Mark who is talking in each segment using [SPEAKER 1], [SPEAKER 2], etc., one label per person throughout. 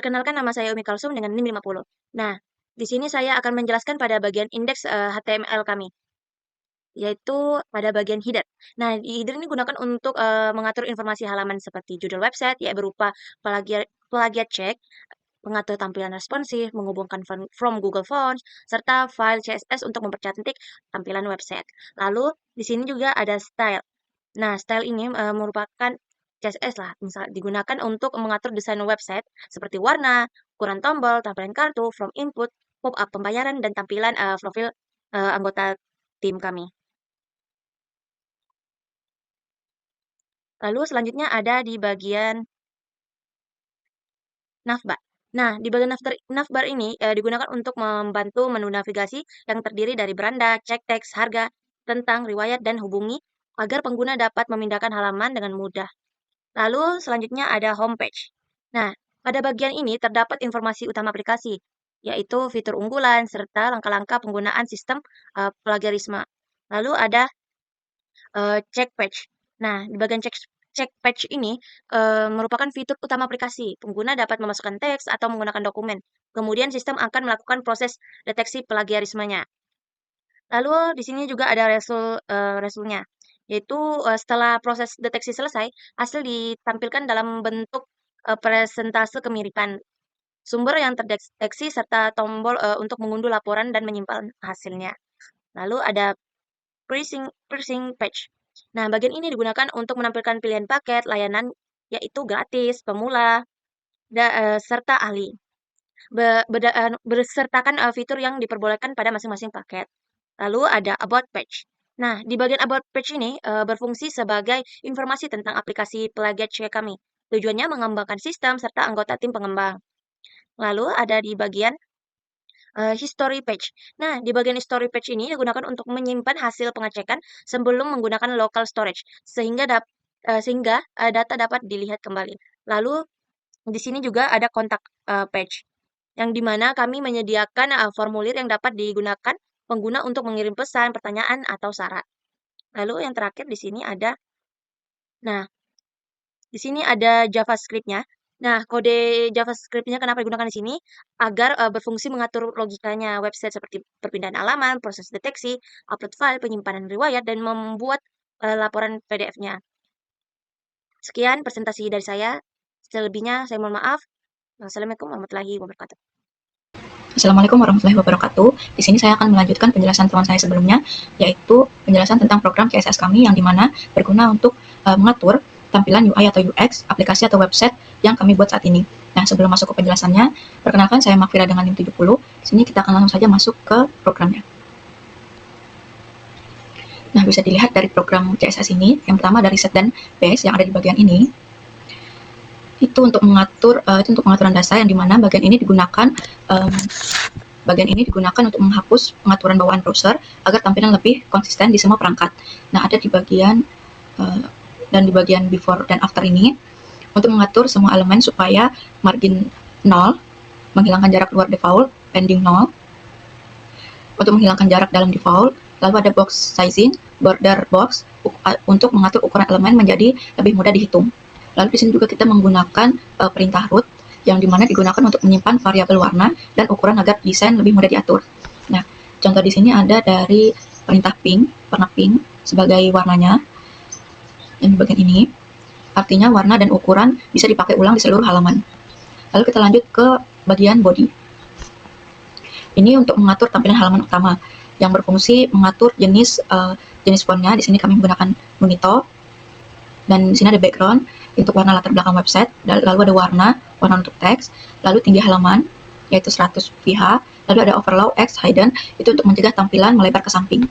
[SPEAKER 1] Perkenalkan nama saya Umi Kalsum dengan NIM 50. Nah, di sini saya akan menjelaskan pada bagian indeks HTML kami, yaitu pada bagian header. Nah, di header ini gunakan untuk mengatur informasi halaman seperti judul website, ya berupa plagiat check, mengatur tampilan responsif, menghubungkan from Google Fonts, serta file CSS untuk mempercantik tampilan website. Lalu, di sini juga ada style. Nah, style ini merupakan CSS lah, misal digunakan untuk mengatur desain website seperti warna, ukuran tombol, tampilan kartu, from input, pop-up pembayaran, dan tampilan profil anggota tim kami. Lalu selanjutnya ada di bagian navbar. Nah, di bagian navbar ini digunakan untuk membantu menu navigasi yang terdiri dari beranda, cek teks, harga, tentang, riwayat, dan hubungi agar pengguna dapat memindahkan halaman dengan mudah. Lalu selanjutnya ada homepage. Nah, pada bagian ini terdapat informasi utama aplikasi, yaitu fitur unggulan serta langkah-langkah penggunaan sistem plagiarisme. Lalu ada check page. Nah, di bagian check page ini merupakan fitur utama aplikasi. Pengguna dapat memasukkan teks atau menggunakan dokumen. Kemudian sistem akan melakukan proses deteksi plagiarismenya. Lalu di sini juga ada resulnya, yaitu setelah proses deteksi selesai, hasil ditampilkan dalam bentuk presentase kemiripan sumber yang terdeteksi serta tombol untuk mengunduh laporan dan menyimpan hasilnya. Lalu ada pricing page. Nah, bagian ini digunakan untuk menampilkan pilihan paket, layanan, yaitu gratis, pemula, serta ahli. Bersertakan fitur yang diperbolehkan pada masing-masing paket. Lalu ada about page. Nah, di bagian about page ini berfungsi sebagai informasi tentang aplikasi plagiat check kami. Tujuannya mengembangkan sistem serta anggota tim pengembang. Lalu ada di bagian history page. Nah, di bagian history page ini digunakan untuk menyimpan hasil pengecekan sebelum menggunakan local storage, sehingga data dapat dilihat kembali. Lalu di sini juga ada kontak page, yang dimana kami menyediakan formulir yang dapat digunakan pengguna untuk mengirim pesan, pertanyaan, atau syarat. Lalu yang terakhir di sini ada, nah, di sini ada JavaScript-nya. Nah, kode JavaScript-nya kenapa digunakan di sini? Agar berfungsi mengatur logikanya website seperti perpindahan halaman, proses deteksi, upload file, penyimpanan riwayat, dan membuat laporan PDF-nya. Sekian presentasi dari saya. Selebihnya saya mohon maaf. Wassalamualaikum warahmatullahi wabarakatuh.
[SPEAKER 2] Assalamualaikum warahmatullahi wabarakatuh. Di sini saya akan melanjutkan penjelasan teman saya sebelumnya, yaitu penjelasan tentang program CSS kami yang dimana berguna untuk mengatur tampilan UI atau UX, aplikasi atau website yang kami buat saat ini. Nah, sebelum masuk ke penjelasannya, perkenalkan saya Makfira dengan NIM 70. Di sini kita akan langsung saja masuk ke programnya. Nah, bisa dilihat dari program CSS ini, yang pertama dari set dan base yang ada di bagian ini. Itu untuk mengatur pengaturan dasar yang dimana bagian ini digunakan untuk menghapus pengaturan bawaan browser agar tampilan lebih konsisten di semua perangkat. Nah, ada di bagian dan di bagian before dan after ini untuk mengatur semua elemen supaya margin 0, menghilangkan jarak luar default, pending 0, untuk menghilangkan jarak dalam default. Lalu ada box sizing, border box untuk mengatur ukuran elemen menjadi lebih mudah dihitung. Lalu di sini juga kita menggunakan perintah root yang dimana digunakan untuk menyimpan variabel warna dan ukuran agar desain lebih mudah diatur. Nah, contoh di sini ada dari perintah pink, warna pink sebagai warnanya yang di bagian ini. Artinya warna dan ukuran bisa dipakai ulang di seluruh halaman. Lalu kita lanjut ke bagian body. Ini untuk mengatur tampilan halaman utama yang berfungsi mengatur jenis fontnya. Di sini kami menggunakan Munito. Dan di sini ada background untuk warna latar belakang website, lalu ada warna untuk teks, lalu tinggi halaman yaitu 100 pH, lalu ada overlaw X hidden itu untuk mencegah tampilan melebar ke samping.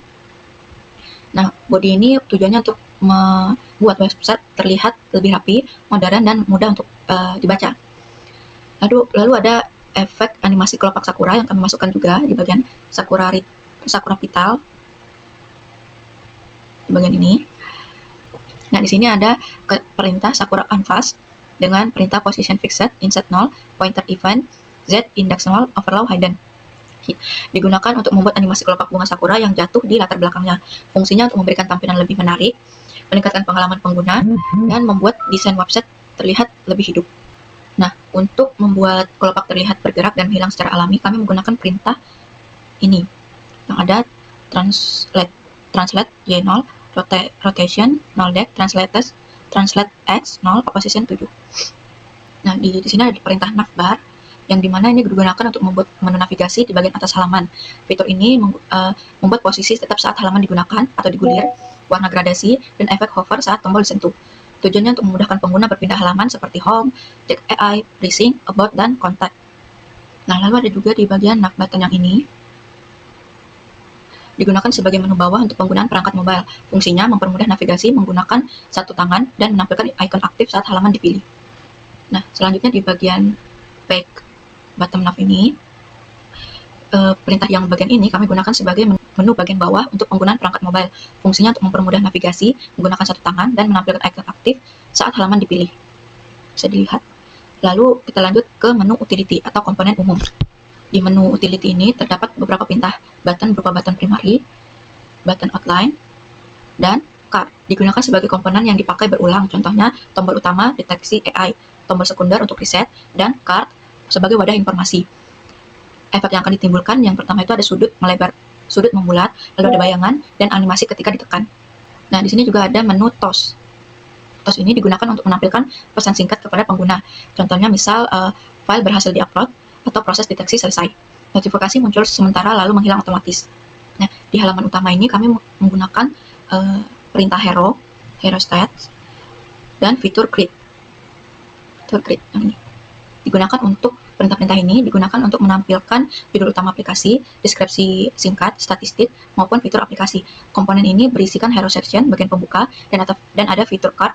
[SPEAKER 2] Nah, body ini tujuannya untuk membuat website terlihat lebih rapi, modern, dan mudah untuk dibaca. Lalu ada efek animasi kelopak sakura yang kami masukkan juga di bagian sakura vital di bagian ini. Nah, di sini ada perintah Sakura Canvas dengan perintah position fixed, inset 0, pointer event, z index 0, overlaw hidden. Digunakan untuk membuat animasi kelopak bunga sakura yang jatuh di latar belakangnya. Fungsinya untuk memberikan tampilan lebih menarik, meningkatkan pengalaman pengguna, dan membuat desain website terlihat lebih hidup. Nah, untuk membuat kelopak terlihat bergerak dan hilang secara alami, kami menggunakan perintah ini yang ada translate Y0, rotation 0 deg, translate X 0, opposition 7. Nah, di sini ada perintah navbar yang dimana ini digunakan untuk membuat menu navigasi di bagian atas halaman. Fitur ini membuat posisi tetap saat halaman digunakan atau digulir, warna gradasi, dan efek hover saat tombol disentuh. Tujuannya untuk memudahkan pengguna berpindah halaman seperti home, check AI, browsing, about, dan contact. Nah, lalu ada juga di bagian nav button yang ini digunakan sebagai menu bawah untuk penggunaan perangkat mobile. Fungsinya mempermudah navigasi menggunakan satu tangan dan menampilkan ikon aktif saat halaman dipilih. Nah, selanjutnya di bagian back bottom nav ini, perintah yang bagian ini kami gunakan sebagai menu bagian bawah untuk penggunaan perangkat mobile. Fungsinya untuk mempermudah navigasi menggunakan satu tangan dan menampilkan ikon aktif saat halaman dipilih. Bisa dilihat. Lalu kita lanjut ke menu utility atau komponen umum. Di menu utility ini terdapat beberapa perintah button berupa button primary, button outline, dan card. Digunakan sebagai komponen yang dipakai berulang, contohnya tombol utama deteksi AI, tombol sekunder untuk reset, dan card sebagai wadah informasi. Efek yang akan ditimbulkan yang pertama itu ada sudut melebar, sudut membulat, lalu ada bayangan, dan animasi ketika ditekan. Nah, di sini juga ada menu toss. Toss ini digunakan untuk menampilkan pesan singkat kepada pengguna. Contohnya misal file berhasil diupload atau proses deteksi selesai. Notifikasi muncul sementara lalu menghilang otomatis. Nah, di halaman utama ini kami menggunakan perintah hero stats, dan fitur grid. Fitur grid yang ini digunakan untuk perintah-perintah ini digunakan untuk menampilkan judul utama aplikasi, deskripsi singkat, statistik, maupun fitur aplikasi. Komponen ini berisikan hero section bagian pembuka dan ada fitur card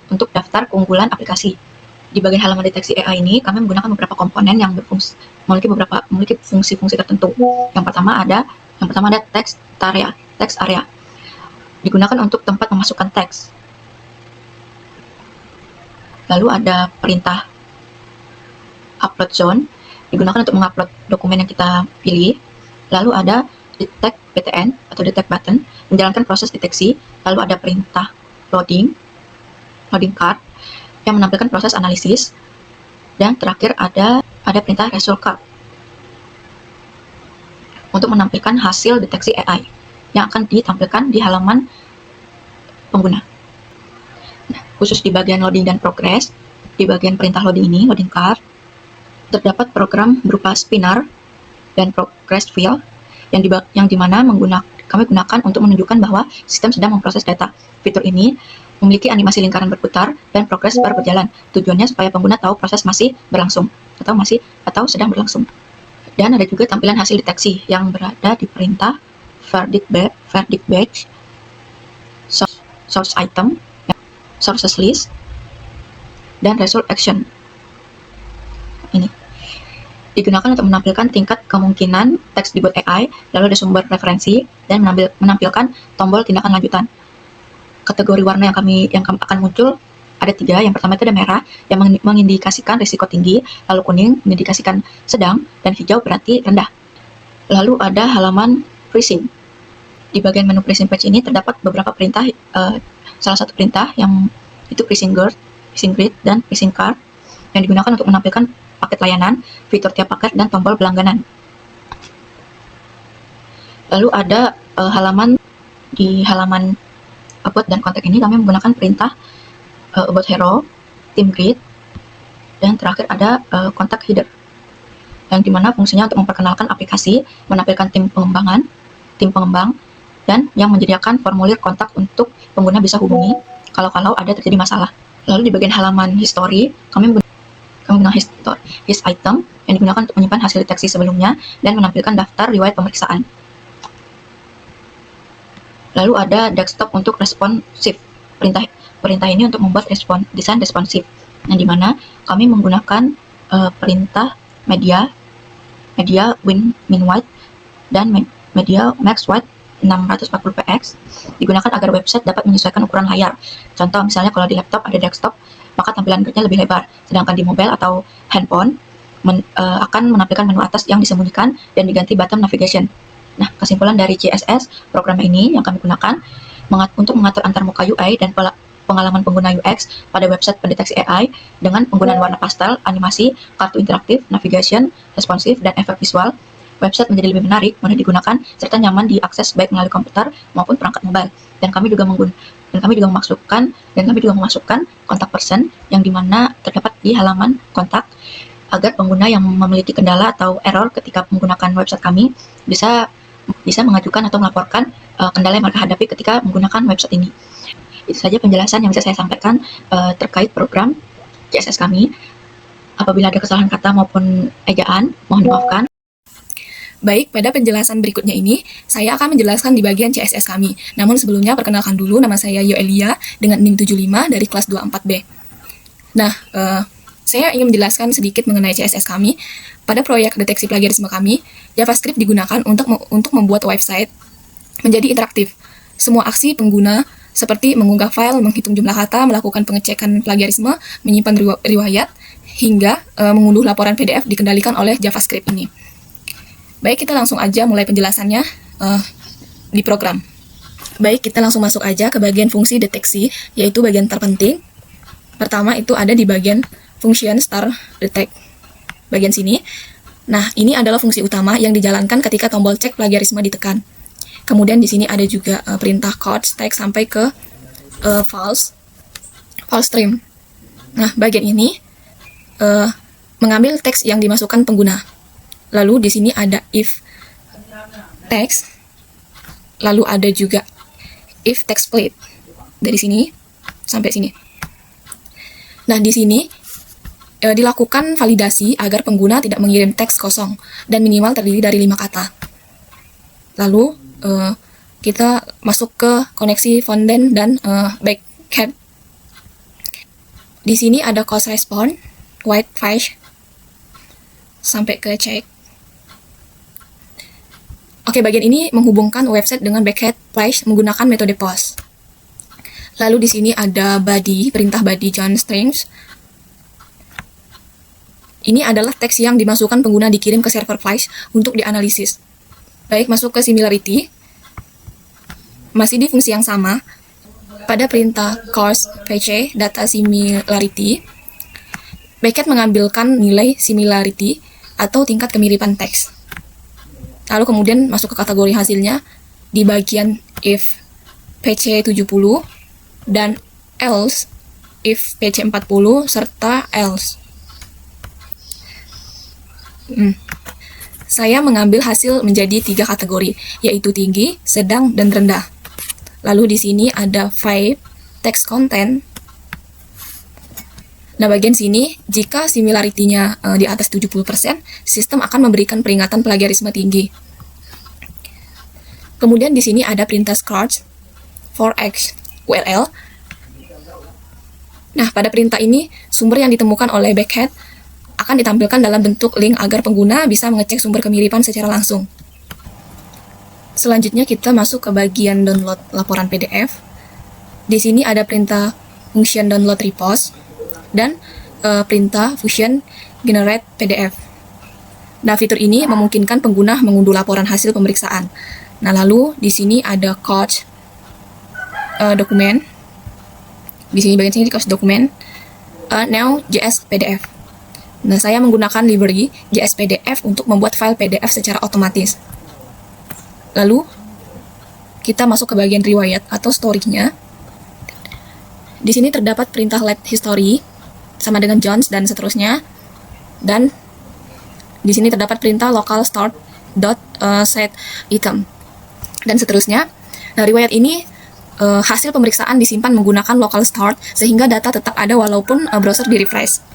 [SPEAKER 2] untuk daftar keunggulan aplikasi. Di bagian halaman deteksi AI ini, kami menggunakan beberapa komponen yang memiliki fungsi-fungsi tertentu. Yang pertama ada text area. Digunakan untuk tempat memasukkan teks. Lalu ada perintah upload zone, digunakan untuk mengupload dokumen yang kita pilih. Lalu ada detect btn atau detect button, menjalankan proses deteksi. Lalu ada perintah loading card, yang menampilkan proses analisis, dan terakhir ada perintah result card untuk menampilkan hasil deteksi AI yang akan ditampilkan di halaman pengguna. Nah, khusus di bagian loading dan progress, di bagian perintah loading ini, loading card, terdapat program berupa spinner dan progress field yang dimana kami gunakan untuk menunjukkan bahwa sistem sedang memproses data. Fitur ini memiliki animasi lingkaran berputar dan progres bar berjalan. Tujuannya supaya pengguna tahu proses masih berlangsung atau sedang berlangsung. Dan ada juga tampilan hasil deteksi yang berada di perintah verdict batch, source item, sources list, dan result action. Ini digunakan untuk menampilkan tingkat kemungkinan teks dibuat AI, lalu ada sumber referensi, dan menampilkan tombol tindakan lanjutan. Kategori warna yang akan muncul ada 3. Yang pertama itu ada merah yang mengindikasikan risiko tinggi, lalu kuning mengindikasikan sedang, dan hijau berarti rendah. Lalu ada halaman pricing. Di bagian menu pricing page ini terdapat beberapa perintah, salah satu perintah yang itu pricing grid, dan pricing card yang digunakan untuk menampilkan paket layanan, fitur tiap paket, dan tombol berlangganan. Lalu ada di halaman about dan contact ini kami menggunakan perintah about hero, team grid, dan terakhir ada contact header yang dimana fungsinya untuk memperkenalkan aplikasi, menampilkan tim pengembang, dan yang menyediakan formulir kontak untuk pengguna bisa hubungi kalau ada terjadi masalah. Lalu di bagian halaman history kami menggunakan his item yang digunakan untuk menyimpan hasil deteksi sebelumnya dan menampilkan daftar riwayat pemeriksaan. Lalu ada desktop untuk responsif. Perintah ini untuk membuat desain responsif, yang dimana kami menggunakan perintah media min white dan media max white 640px digunakan agar website dapat menyesuaikan ukuran layar. Contoh misalnya kalau di laptop ada desktop, maka tampilan gridnya lebih lebar, sedangkan di mobile atau handphone akan menampilkan menu atas yang disembunyikan dan diganti button navigation. Nah, kesimpulan dari CSS program ini yang kami gunakan untuk mengatur antar muka UI dan pengalaman pengguna UX pada website pendeteksi AI dengan penggunaan warna pastel, animasi, kartu interaktif, navigation, responsif, dan efek visual. Website menjadi lebih menarik, mudah digunakan, serta nyaman diakses baik melalui komputer maupun perangkat mobile. Dan kami juga memasukkan kontak person yang dimana terdapat di halaman kontak agar pengguna yang memiliki kendala atau error ketika menggunakan website kami bisa mengajukan atau melaporkan kendala yang mereka hadapi ketika menggunakan website ini. Itu saja penjelasan yang bisa saya sampaikan terkait program CSS kami. Apabila ada kesalahan kata maupun ejaan, mohon dimaafkan.
[SPEAKER 3] Baik, pada penjelasan berikutnya ini, saya akan menjelaskan di bagian CSS kami. Namun sebelumnya, perkenalkan dulu, nama saya Yoelia dengan NIM 75 dari kelas 24B. Nah, saya ingin menjelaskan sedikit mengenai CSS kami. Pada proyek deteksi plagiarisme kami, JavaScript digunakan untuk membuat website menjadi interaktif. Semua aksi pengguna seperti mengunggah file, menghitung jumlah kata, melakukan pengecekan plagiarisme, menyimpan riwayat, hingga mengunduh laporan PDF dikendalikan oleh JavaScript ini. Baik, kita langsung aja mulai penjelasannya di program. Baik, kita langsung masuk aja ke bagian fungsi deteksi, yaitu bagian terpenting. Pertama itu ada di bagian function star detect, bagian sini. Nah, ini adalah fungsi utama yang dijalankan ketika tombol cek plagiarisme ditekan. Kemudian di sini ada juga perintah quotes text sampai ke false stream. Nah, bagian ini mengambil teks yang dimasukkan pengguna. Lalu di sini ada if text, lalu ada juga if text split dari sini sampai sini. Nah, di sini dilakukan validasi agar pengguna tidak mengirim teks kosong dan minimal terdiri dari 5 kata. Lalu kita masuk ke koneksi frontend dan backend. Di sini ada cause response, white flash, sampai ke check. Oke, bagian ini menghubungkan website dengan backend flash menggunakan metode post. Lalu di sini ada body, perintah body John strings. Ini adalah teks yang dimasukkan pengguna dikirim ke server Flash untuk dianalisis. Baik, masuk ke similarity. Masih di fungsi yang sama. Pada perintah course fetch data similarity, backend mengambilkan nilai similarity atau tingkat kemiripan teks. Lalu kemudian masuk ke kategori hasilnya di bagian if PC70 dan else if PC40 serta else. Saya mengambil hasil menjadi 3 kategori, yaitu tinggi, sedang, dan rendah. Lalu di sini ada 5 text content. Nah, bagian sini, jika similarity-nya di atas 70%, sistem akan memberikan peringatan plagiarisme tinggi. Kemudian di sini ada perintah scratch for x URL. Nah, pada perintah ini, sumber yang ditemukan oleh backend akan ditampilkan dalam bentuk link agar pengguna bisa mengecek sumber kemiripan secara langsung. Selanjutnya kita masuk ke bagian download laporan PDF. Di sini ada perintah function download repost dan perintah function generate PDF. Nah, fitur ini memungkinkan pengguna mengunduh laporan hasil pemeriksaan. Nah, lalu di sini ada code dokumen. Di sini bagian sini code dokumen now.js PDF. Nah, saya menggunakan library JS PDF untuk membuat file PDF secara otomatis. Lalu, kita masuk ke bagian riwayat atau story-nya. Di sini terdapat perintah let history, sama dengan Jones dan seterusnya. Dan di sini terdapat perintah local start set item dan seterusnya. Nah, riwayat ini hasil pemeriksaan disimpan menggunakan local start sehingga data tetap ada walaupun browser di-refresh.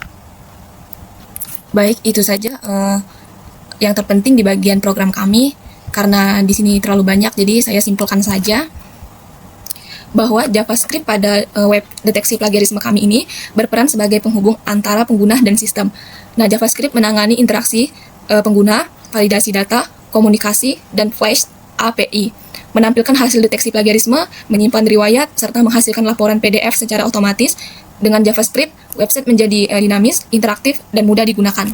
[SPEAKER 3] Baik, itu saja yang terpenting di bagian program kami. Karena di sini terlalu banyak, jadi saya simpulkan saja bahwa JavaScript pada web deteksi plagiarisme kami ini berperan sebagai penghubung antara pengguna dan sistem. Nah, JavaScript menangani interaksi pengguna, validasi data, komunikasi, dan Flash API, menampilkan hasil deteksi plagiarisme, menyimpan riwayat, serta menghasilkan laporan PDF secara otomatis. Dengan JavaScript, website menjadi dinamis, interaktif, dan mudah digunakan.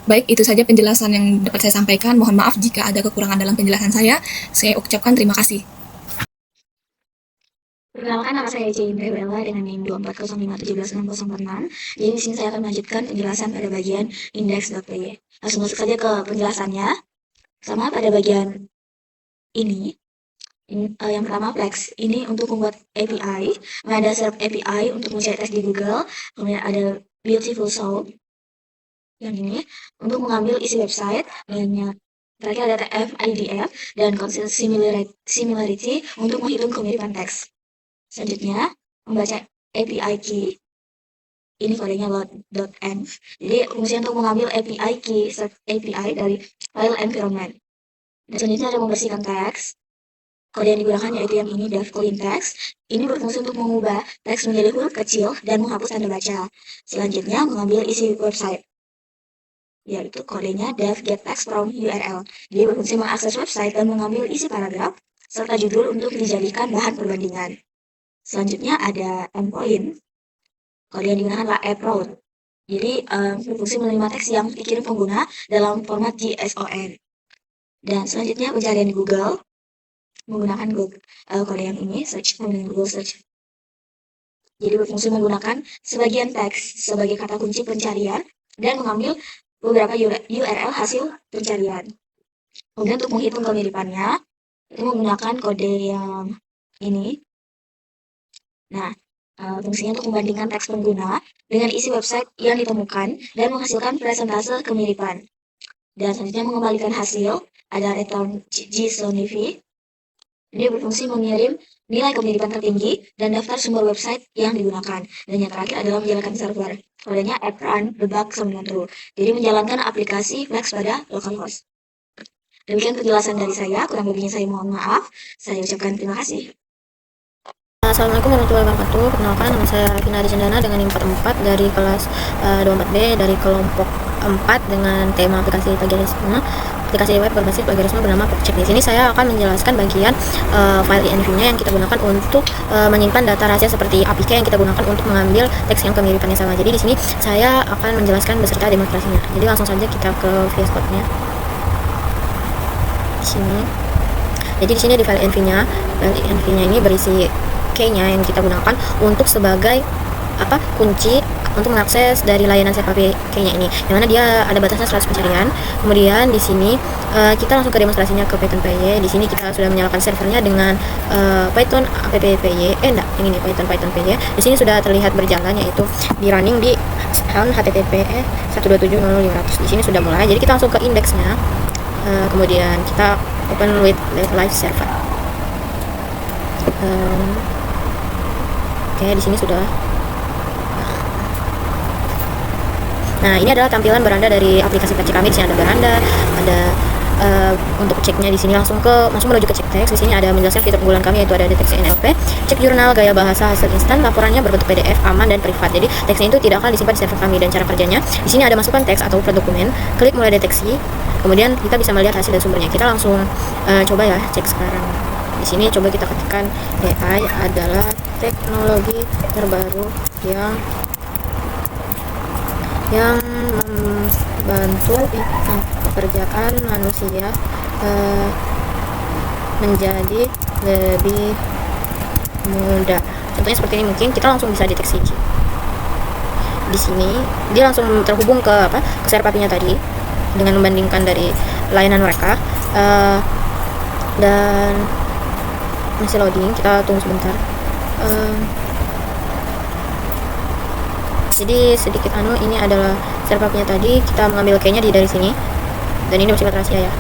[SPEAKER 3] Baik, itu saja penjelasan yang dapat saya sampaikan. Mohon maaf jika ada kekurangan dalam penjelasan saya. Saya ucapkan terima kasih.
[SPEAKER 4] Perkenalkan, nama saya Indra Bella dengan NIM 240517646. Jadi di sini saya akan melanjutkan penjelasan pada bagian index.py. Langsung masuk saja ke penjelasannya. Sama pada bagian ini, yang pertama Flex. Ini untuk membuat API. Ada serve API untuk mencari teks di Google. Kemudian ada Beautiful Soul yang ini untuk mengambil isi website. Dan terakhir ada TF, IDF, dan Constant Similarity untuk menghitung kemiripan teks. Selanjutnya, membaca API key. Ini kodenya load.env. Jadi, fungsi untuk mengambil API key API dari file environment. Dan selanjutnya ada membersihkan teks. Kode yang digunakan yaitu yang ini, dev clean text. Ini berfungsi untuk mengubah teks menjadi huruf kecil dan menghapus tanda baca. Selanjutnya, mengambil isi website, yaitu kodenya dev get text from URL. Jadi berfungsi mengakses website dan mengambil isi paragraf serta judul untuk dijadikan bahan perbandingan. Selanjutnya ada endpoint. Kode yang digunakan adalah approach. Jadi berfungsi menerima teks yang dikirim pengguna dalam format JSON. Dan selanjutnya pencarian di Google menggunakan kode yang ini, search dengan Google Search. Jadi berfungsi menggunakan sebagian teks sebagai kata kunci pencarian dan mengambil beberapa URL hasil pencarian. Kemudian untuk menghitung kemiripannya, itu menggunakan kode yang ini. Nah, fungsinya untuk membandingkan teks pengguna dengan isi website yang ditemukan dan menghasilkan presentase kemiripan. Dan selanjutnya mengembalikan hasil, ada return JSON-DB. Dia berfungsi mengirim nilai kemiripan tertinggi dan daftar sumber website yang digunakan. Dan yang terakhir adalah menjalankan server. Kodenya app run debug summon true. Jadi menjalankan aplikasi Flex pada localhost. Demikian penjelasan dari saya, kurang lebihnya saya mohon maaf. Saya ucapkan terima kasih.
[SPEAKER 5] Assalamualaikum warahmatullahi wabarakatuh. Perkenalkan, nama saya Vina Rizandana dengan NIM 44 dari kelas 24B dari kelompok 4 dengan tema aplikasi plagiarisme. Aplikasi web berbasis plagiarisme bernama PopCheck. Di sini saya akan menjelaskan bagian file env-nya yang kita gunakan untuk menyimpan data rahasia seperti APK yang kita gunakan untuk mengambil teks yang kemiripannya sama. Jadi di sini saya akan menjelaskan beserta demonstrasinya. Jadi langsung saja kita ke VS Code-nya. Di sini. Jadi di sini di file env-nya ini berisi key-nya yang kita gunakan untuk sebagai kunci untuk mengakses dari layanan server APK-nya ini, yang mana dia ada batasnya 100 pencarian. Kemudian di sini kita langsung ke demonstrasinya ke Python PY. Di sini kita sudah menyalakan servernya dengan Python app PY. Enggak, yang ini Python PY. Di sini sudah terlihat berjalan, yaitu di running di http 127.0.500. Di sini sudah mulai. Jadi kita langsung ke indeksnya. Kemudian kita open with live server. Oke, di sini sudah. Nah, ini adalah tampilan beranda dari aplikasi PopCheck kami. Di sini ada beranda, ada untuk ceknya di sini langsung menuju ke cek teks. Di sini ada menjelaskan fitur unggulan kami yaitu ada deteksi NLP, cek jurnal, gaya bahasa, hasil instan, laporannya berbentuk PDF, aman dan privat. Jadi teksnya itu tidak akan disimpan di server kami. Dan cara kerjanya, di sini ada masukkan teks atau upload dokumen, klik mulai deteksi, kemudian kita bisa melihat hasil dan sumbernya. Kita langsung coba ya cek sekarang. Di sini coba kita ketikkan AI adalah teknologi terbaru yang membantu pekerjaan manusia menjadi lebih mudah. Contohnya seperti ini, mungkin kita langsung bisa deteksi. Di sini dia langsung terhubung ke server API-nya tadi dengan membandingkan dari layanan mereka. Dan masih loading, kita tunggu sebentar. Jadi sedikit ini adalah server API-nya tadi, kita mengambil key-nya dari sini, dan ini bersifat rahasia ya.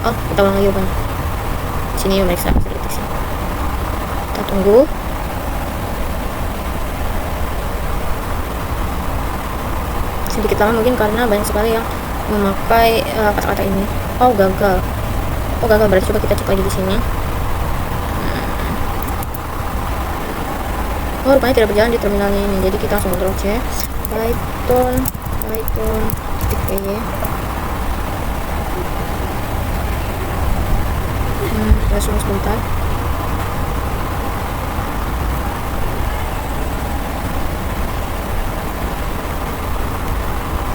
[SPEAKER 5] Oh, kita ulang lagi Bang. Sini memeriksa hasil deteksi. Kita tunggu. Sedikit lama mungkin karena banyak sekali yang memakai kata-kata ini. Oh, gagal. Berarti coba kita cek lagi di sini. Oh, rupanya tidak berjalan di terminalnya ini. Jadi kita langsung Ctrl C, Python PY. Kita tunggu sebentar.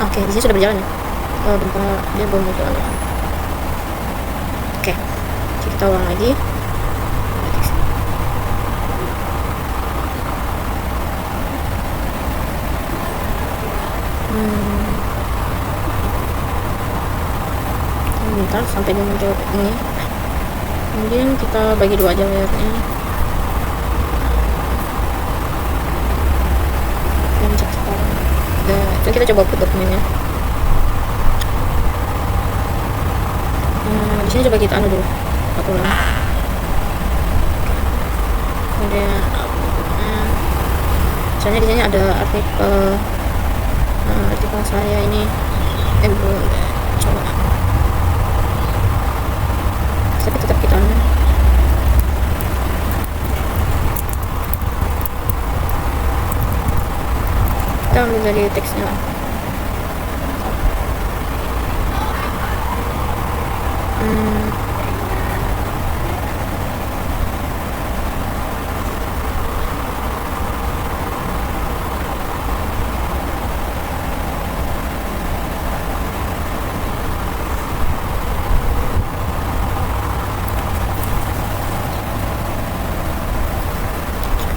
[SPEAKER 5] Oke, di sini sudah berjalan ya. Oh, bentar, dia belum berjalan ya. Oke, kita ulang lagi. bentar sampai dia muncul ini. Kemudian kita bagi dua aja layarnya. Dan cek sekarang. Nah, itu kita coba put dokumennya. Di sini coba kita anu dulu, aku ulang. Kemudian misalnya di sini ada artikel saya ini, belum coba, tapi tetap kita anu. Kita ambil dari teksnya lah.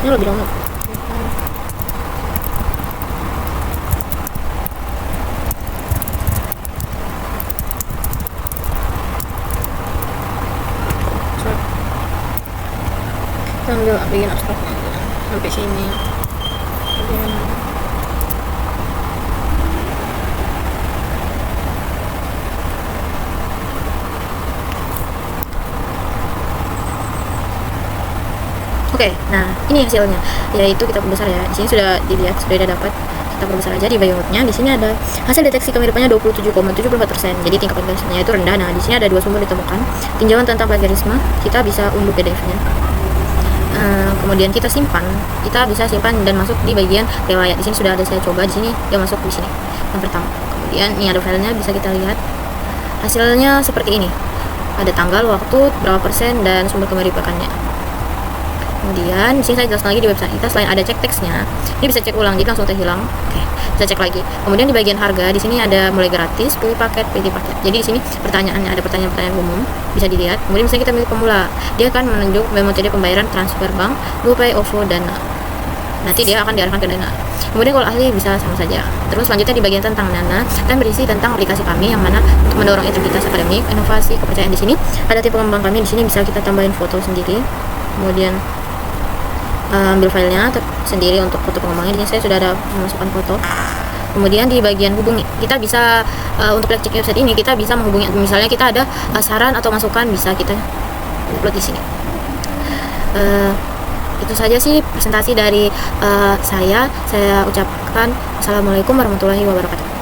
[SPEAKER 5] Ini lebih lama. Kita ambil bagian abstrak sampai sini. Kemudian Oke, nah ini hasilnya, yaitu kita perbesar ya. Di sini sudah dilihat, sudah dapat. Kita perbesar aja di bio-nya. Di sini ada hasil deteksi kemiripannya 27,74%. Jadi tingkat plagiarismenya itu rendah. Nah, di sini ada dua sumber ditemukan. Tinjauan tentang plagiarisme, kita bisa unduh PDF-nya. Kemudian kita simpan. Kita bisa simpan dan masuk di bagian riwayat. Di sini sudah ada saya coba. Di sini yang masuk di sini. Yang pertama. Kemudian ini ada filenya, bisa kita lihat. Hasilnya seperti ini. Ada tanggal, waktu, berapa persen, dan sumber kemiripannya. Kemudian di sini saya jelaskan lagi di website kita, selain ada cek teksnya, ini bisa cek ulang, jadi langsung terhilang. Oke, bisa cek lagi. Kemudian di bagian harga, di sini ada mulai gratis, free paket, PT paket. Jadi di sini pertanyaannya ada pertanyaan-pertanyaan umum, bisa dilihat. Kemudian misalnya kita milih pemula, dia akan menunjuk metode pembayaran transfer bank, GoPay, OVO, Dana. Nanti dia akan diarahkan ke Dana. Kemudian kalau ahli bisa sama saja. Terus selanjutnya di bagian tentang Dana, dan berisi tentang aplikasi kami yang mana untuk mendorong integritas akademik, inovasi, kepercayaan. Di sini ada tim pengembang kami. Di sini bisa kita tambahin foto sendiri. Kemudian ambil filenya sendiri untuk foto pengembangnya. Di sini saya sudah ada memasukkan foto. Kemudian di bagian hubungi, kita bisa untuk cek website ini kita bisa menghubungi, misalnya kita ada saran atau masukan, bisa kita upload di sini. Itu saja sih presentasi dari saya ucapkan assalamualaikum warahmatullahi wabarakatuh.